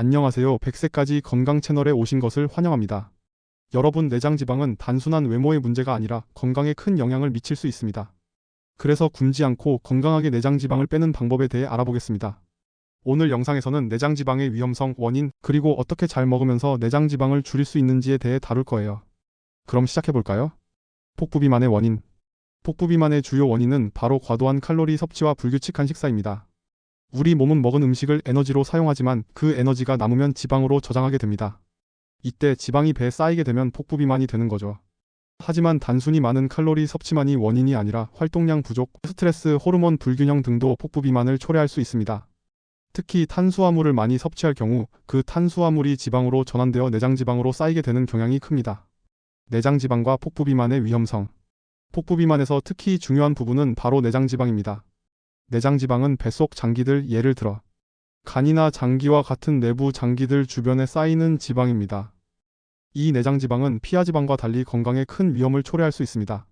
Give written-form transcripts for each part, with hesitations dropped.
안녕하세요. 100세까지 건강 채널에 오신 것을 환영합니다. 여러분, 내장지방은 단순한 외모의 문제가 아니라 건강에 큰 영향을 미칠 수 있습니다. 그래서 굶지 않고 건강하게 내장지방을 빼는 방법에 대해 알아보겠습니다. 오늘 영상에서는 내장지방의 위험성, 원인, 그리고 어떻게 잘 먹으면서 내장지방을 줄일 수 있는지에 대해 다룰 거예요. 그럼 시작해볼까요? 폭부비만의 원인. 폭부비만의 주요 원인은 바로 과도한 칼로리 섭취와 불규칙한 식사입니다. 우리 몸은 먹은 음식을 에너지로 사용하지만 그 에너지가 남으면 지방으로 저장하게 됩니다. 이때 지방이 배에 쌓이게 되면 폭부비만이 되는 거죠. 하지만 단순히 많은 칼로리 섭취만이 원인이 아니라 활동량 부족, 스트레스, 호르몬 불균형 등도 폭부비만을 초래할 수 있습니다. 특히 탄수화물을 많이 섭취할 경우 그 탄수화물이 지방으로 전환되어 내장지방으로 쌓이게 되는 경향이 큽니다. 내장지방과 폭부비만의 위험성. 폭부비만에서 특히 중요한 부분은 바로 내장지방입니다. 내장지방은 뱃속 장기들, 예를 들어 간이나 장기와 같은 내부 장기들 주변에 쌓이는 지방입니다. 이 내장지방은 피하지방과 달리 건강에 큰 위험을 초래할 수 있습니다.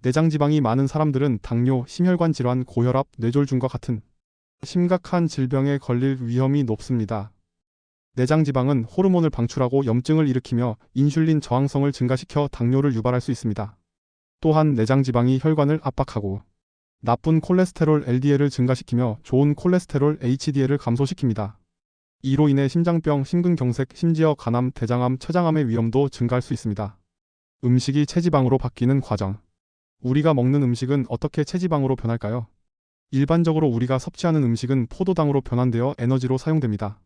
내장지방이 많은 사람들은 당뇨, 심혈관 질환, 고혈압, 뇌졸중과 같은 심각한 질병에 걸릴 위험이 높습니다. 내장지방은 호르몬을 방출하고 염증을 일으키며 인슐린 저항성을 증가시켜 당뇨를 유발할 수 있습니다. 또한 내장지방이 혈관을 압박하고 나쁜 콜레스테롤 LDL을 증가시키며 좋은 콜레스테롤 HDL을 감소시킵니다. 이로 인해 심장병, 심근경색, 심지어 간암, 대장암, 췌장암의 위험도 증가할 수 있습니다. 음식이 체지방으로 바뀌는 과정. 우리가 먹는 음식은 어떻게 체지방으로 변할까요? 일반적으로 우리가 섭취하는 음식은 포도당으로 변환되어 에너지로 사용됩니다.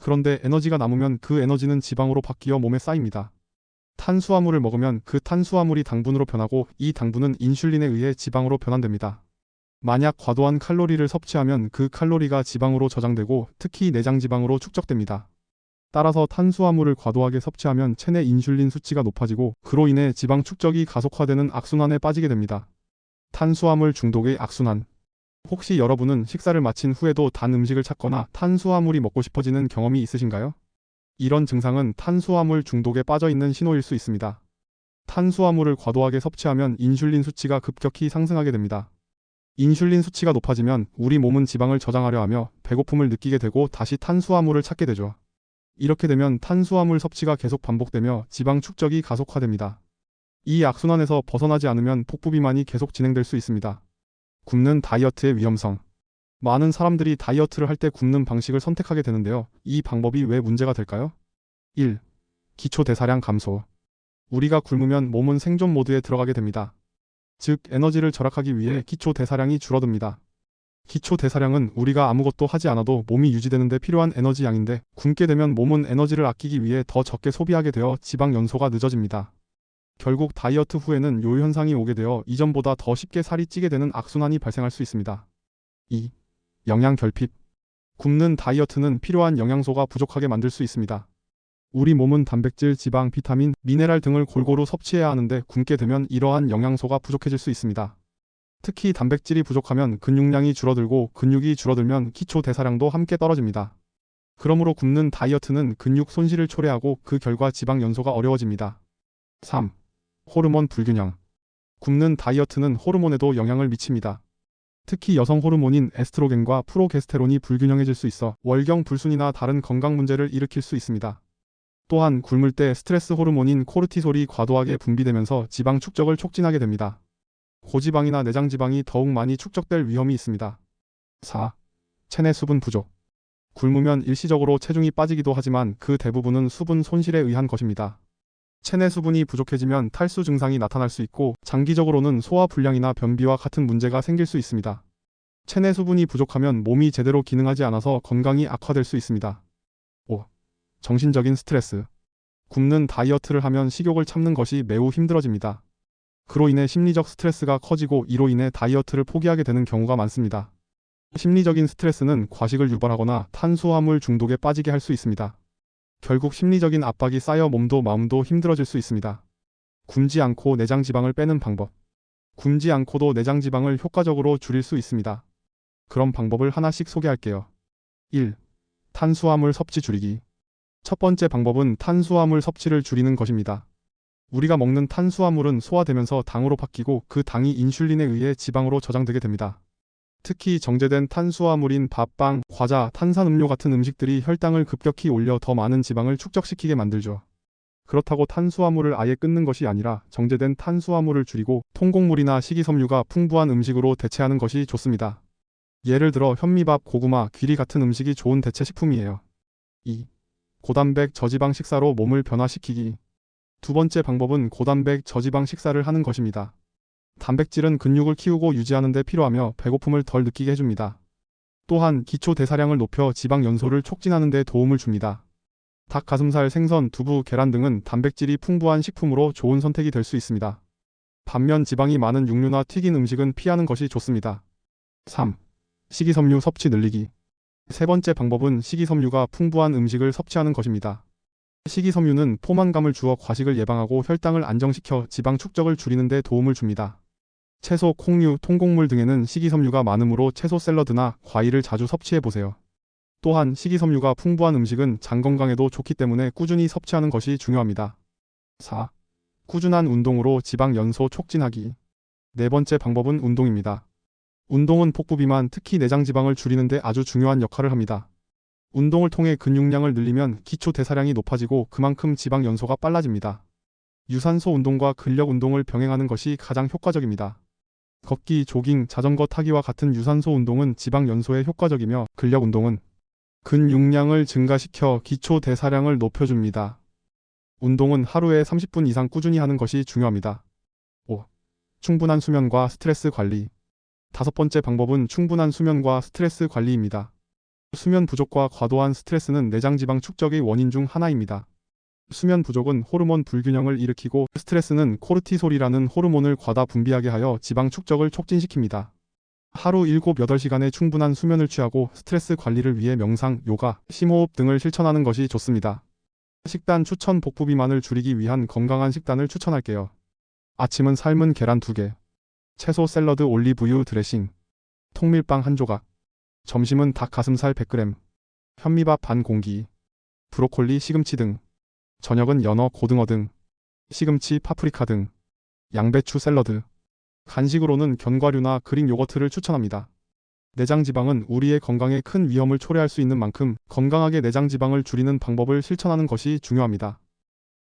그런데 에너지가 남으면 그 에너지는 지방으로 바뀌어 몸에 쌓입니다. 탄수화물을 먹으면 그 탄수화물이 당분으로 변하고 이 당분은 인슐린에 의해 지방으로 변환됩니다. 만약 과도한 칼로리를 섭취하면 그 칼로리가 지방으로 저장되고 특히 내장지방으로 축적됩니다. 따라서 탄수화물을 과도하게 섭취하면 체내 인슐린 수치가 높아지고 그로 인해 지방 축적이 가속화되는 악순환에 빠지게 됩니다. 탄수화물 중독의 악순환. 혹시 여러분은 식사를 마친 후에도 단 음식을 찾거나 탄수화물이 먹고 싶어지는 경험이 있으신가요? 이런 증상은 탄수화물 중독에 빠져 있는 신호일 수 있습니다. 탄수화물을 과도하게 섭취하면 인슐린 수치가 급격히 상승하게 됩니다. 인슐린 수치가 높아지면 우리 몸은 지방을 저장하려 하며 배고픔을 느끼게 되고 다시 탄수화물을 찾게 되죠. 이렇게 되면 탄수화물 섭취가 계속 반복되며 지방 축적이 가속화됩니다. 이 악순환에서 벗어나지 않으면 폭부비만이 계속 진행될 수 있습니다. 굶는 다이어트의 위험성. 많은 사람들이 다이어트를 할 때 굶는 방식을 선택하게 되는데요. 이 방법이 왜 문제가 될까요? 1. 기초 대사량 감소. 우리가 굶으면 몸은 생존 모드에 들어가게 됩니다. 즉, 에너지를 절약하기 위해 기초 대사량이 줄어듭니다. 기초 대사량은 우리가 아무것도 하지 않아도 몸이 유지되는 데 필요한 에너지 양인데 굶게 되면 몸은 에너지를 아끼기 위해 더 적게 소비하게 되어 지방 연소가 늦어집니다. 결국 다이어트 후에는 요 현상이 오게 되어 이전보다 더 쉽게 살이 찌게 되는 악순환이 발생할 수 있습니다. 2. 영양 결핍. 굶는 다이어트는 필요한 영양소가 부족하게 만들 수 있습니다. 우리 몸은 단백질, 지방, 비타민, 미네랄 등을 골고루 섭취해야 하는데 굶게 되면 이러한 영양소가 부족해질 수 있습니다. 특히 단백질이 부족하면 근육량이 줄어들고 근육이 줄어들면 기초 대사량도 함께 떨어집니다. 그러므로 굶는 다이어트는 근육 손실을 초래하고 그 결과 지방 연소가 어려워집니다. 3. 호르몬 불균형. 굶는 다이어트는 호르몬에도 영향을 미칩니다. 특히 여성 호르몬인 에스트로겐과 프로게스테론이 불균형해질 수 있어 월경 불순이나 다른 건강 문제를 일으킬 수 있습니다. 또한 굶을 때 스트레스 호르몬인 코르티솔이 과도하게 분비되면서 지방 축적을 촉진하게 됩니다. 고지방이나 내장지방이 더욱 많이 축적될 위험이 있습니다. 4. 체내 수분 부족. 굶으면 일시적으로 체중이 빠지기도 하지만 그 대부분은 수분 손실에 의한 것입니다. 체내 수분이 부족해지면 탈수 증상이 나타날 수 있고 장기적으로는 소화 불량이나 변비와 같은 문제가 생길 수 있습니다. 체내 수분이 부족하면 몸이 제대로 기능하지 않아서 건강이 악화될 수 있습니다. 5. 정신적인 스트레스. 굶는 다이어트를 하면 식욕을 참는 것이 매우 힘들어집니다. 그로 인해 심리적 스트레스가 커지고 이로 인해 다이어트를 포기하게 되는 경우가 많습니다. 심리적인 스트레스는 과식을 유발하거나 탄수화물 중독에 빠지게 할 수 있습니다. 결국 심리적인 압박이 쌓여 몸도 마음도 힘들어질 수 있습니다. 굶지 않고 내장지방을 빼는 방법. 굶지 않고도 내장지방을 효과적으로 줄일 수 있습니다. 그럼 방법을 하나씩 소개할게요. 1. 탄수화물 섭취 줄이기. 첫 번째 방법은 탄수화물 섭취를 줄이는 것입니다. 우리가 먹는 탄수화물은 소화되면서 당으로 바뀌고 그 당이 인슐린에 의해 지방으로 저장되게 됩니다. 특히 정제된 탄수화물인 밥, 빵, 과자, 탄산음료 같은 음식들이 혈당을 급격히 올려 더 많은 지방을 축적시키게 만들죠. 그렇다고 탄수화물을 아예 끊는 것이 아니라 정제된 탄수화물을 줄이고 통곡물이나 식이섬유가 풍부한 음식으로 대체하는 것이 좋습니다. 예를 들어 현미밥, 고구마, 귀리 같은 음식이 좋은 대체 식품이에요. 2. 고단백 저지방 식사로 몸을 변화시키기. 두 번째 방법은 고단백 저지방 식사를 하는 것입니다. 단백질은 근육을 키우고 유지하는 데 필요하며 배고픔을 덜 느끼게 해줍니다. 또한 기초 대사량을 높여 지방 연소를 촉진하는 데 도움을 줍니다. 닭 가슴살, 생선, 두부, 계란 등은 단백질이 풍부한 식품으로 좋은 선택이 될 수 있습니다. 반면 지방이 많은 육류나 튀긴 음식은 피하는 것이 좋습니다. 3. 식이섬유 섭취 늘리기. 세 번째 방법은 식이섬유가 풍부한 음식을 섭취하는 것입니다. 식이섬유는 포만감을 주어 과식을 예방하고 혈당을 안정시켜 지방 축적을 줄이는 데 도움을 줍니다. 채소, 콩류, 통곡물 등에는 식이섬유가 많으므로 채소 샐러드나 과일을 자주 섭취해 보세요. 또한 식이섬유가 풍부한 음식은 장 건강에도 좋기 때문에 꾸준히 섭취하는 것이 중요합니다. 4. 꾸준한 운동으로 지방 연소 촉진하기. 네 번째 방법은 운동입니다. 운동은 복부 비만, 특히 내장 지방을 줄이는 데 아주 중요한 역할을 합니다. 운동을 통해 근육량을 늘리면 기초 대사량이 높아지고 그만큼 지방 연소가 빨라집니다. 유산소 운동과 근력 운동을 병행하는 것이 가장 효과적입니다. 걷기, 조깅, 자전거 타기와 같은 유산소 운동은 지방 연소에 효과적이며 근력 운동은 근육량을 증가시켜 기초 대사량을 높여줍니다. 운동은 하루에 30분 이상 꾸준히 하는 것이 중요합니다. 5. 충분한 수면과 스트레스 관리. 다섯 번째 방법은 충분한 수면과 스트레스 관리입니다. 수면 부족과 과도한 스트레스는 내장 지방 축적의 원인 중 하나입니다. 수면 부족은 호르몬 불균형을 일으키고 스트레스는 코르티솔이라는 호르몬을 과다 분비하게 하여 지방 축적을 촉진시킵니다. 하루 7, 8시간의 충분한 수면을 취하고 스트레스 관리를 위해 명상, 요가, 심호흡 등을 실천하는 것이 좋습니다. 식단 추천. 복부 비만을 줄이기 위한 건강한 식단을 추천할게요. 아침은 삶은 계란 2개, 채소 샐러드 올리브유 드레싱, 통밀빵 1조각. 점심은 닭 가슴살 100g, 현미밥 반 공기, 브로콜리, 시금치 등. 저녁은 연어, 고등어 등, 시금치, 파프리카 등. 양배추 샐러드. 간식으로는 견과류나 그릭 요거트를 추천합니다. 내장 지방은 우리의 건강에 큰 위험을 초래할 수 있는 만큼 건강하게 내장 지방을 줄이는 방법을 실천하는 것이 중요합니다.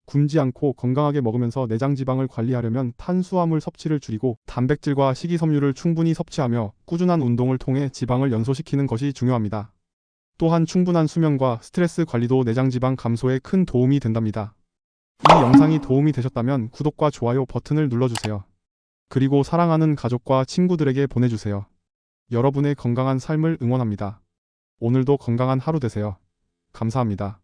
굶지 않고 건강하게 먹으면서 내장 지방을 관리하려면 탄수화물 섭취를 줄이고 단백질과 식이섬유를 충분히 섭취하며 꾸준한 운동을 통해 지방을 연소시키는 것이 중요합니다. 또한 충분한 수면과 스트레스 관리도 내장 지방 감소에 큰 도움이 된답니다. 이 영상이 도움이 되셨다면 구독과 좋아요 버튼을 눌러주세요. 그리고 사랑하는 가족과 친구들에게 보내주세요. 여러분의 건강한 삶을 응원합니다. 오늘도 건강한 하루 되세요. 감사합니다.